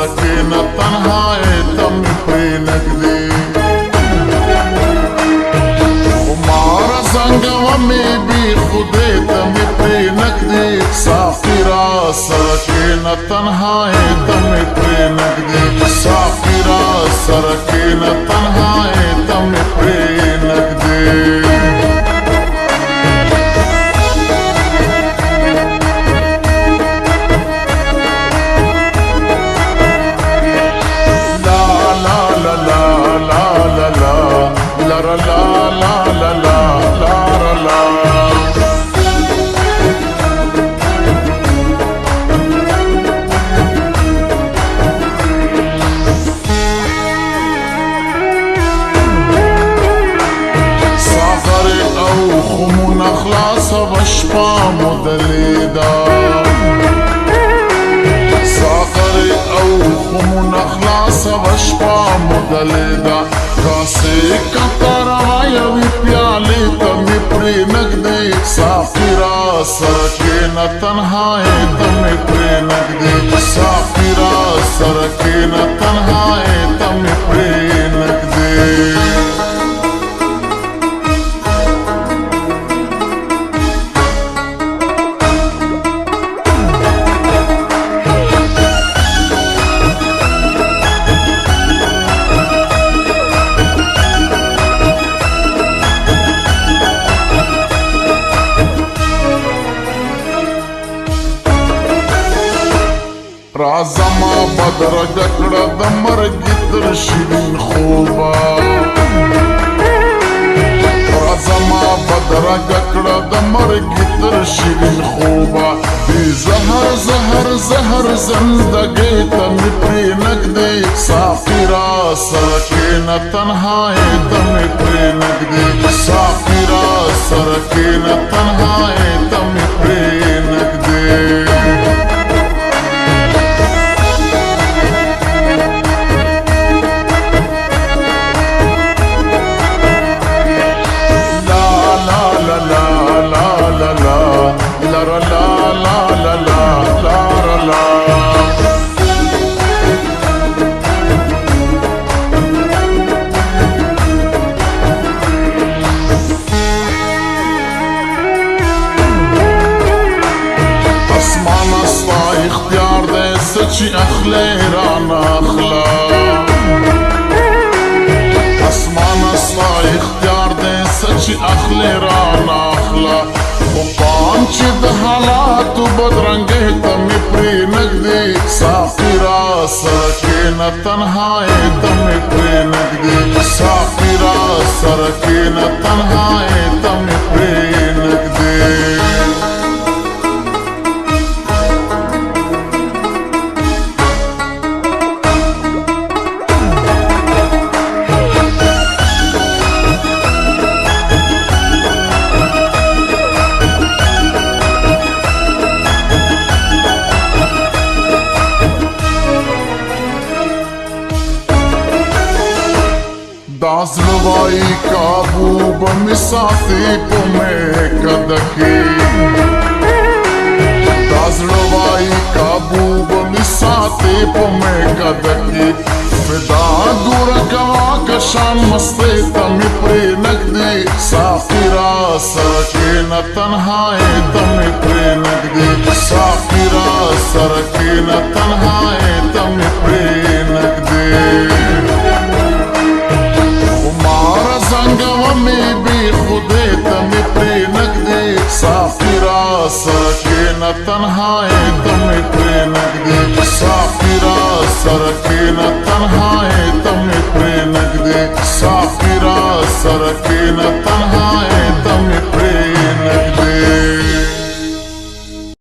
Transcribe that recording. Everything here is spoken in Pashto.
سرکینا تنہائی تم پرینگدی خمار زنگو میں بھی خودے تم پرینگدی سافرا سرکینا تنہائی تم پرینگدی سافرا سرکینا تنہائی تم پرینگدی خمون اخلاص وشپا مدلیدا ساغر او خمون اخلاص وشپا مدلیدا کاسے کتراوی پیالی تمی پرینگدی سافرا سرکینا تنہائی تمی پرینگدی سافرا سرکینا تنہائی تمی پرینگدی رازما بدرگ کڑا د مرگی تر شیرین خوبا رازما بدرگ کڑا د مرگی تر شیرین خوبا بی زہر زہر زہر زندگی تم پرینگدی سافرا سرکینا تنہائی تم پرینگدی سافرا سرکینا تنہائی تم پرینگدی اختیار دے سچی اخلے رانا اخلا اسمان اسلا اختیار دے سچی اخلے رانا اخلا وہ پانچ دحالات بدرنگے تمی پرینگدی سافرا سرکینا تنہائی تمی پرینگدی سافرا سرکینا تنہائی تمی پرینگدی دازلوائی کابو بمساتی پمے کدکی دازلوائی کابو بمساتی پمے کدکی فدا دور گوا کشان مستے تمی پرینگدی سافرا سرکینا تنہائی تمی پرینگدی سافرا سرکینا تنہائی تمی پرینگدی زنگو میں بھی خودے تم پرینگدی سافرا سرکینا تنہائی تم پرینگدی سافرا سرکینا تنہائی تم پرینگدی سافرا سرکینا تنہائی تم پرینگدی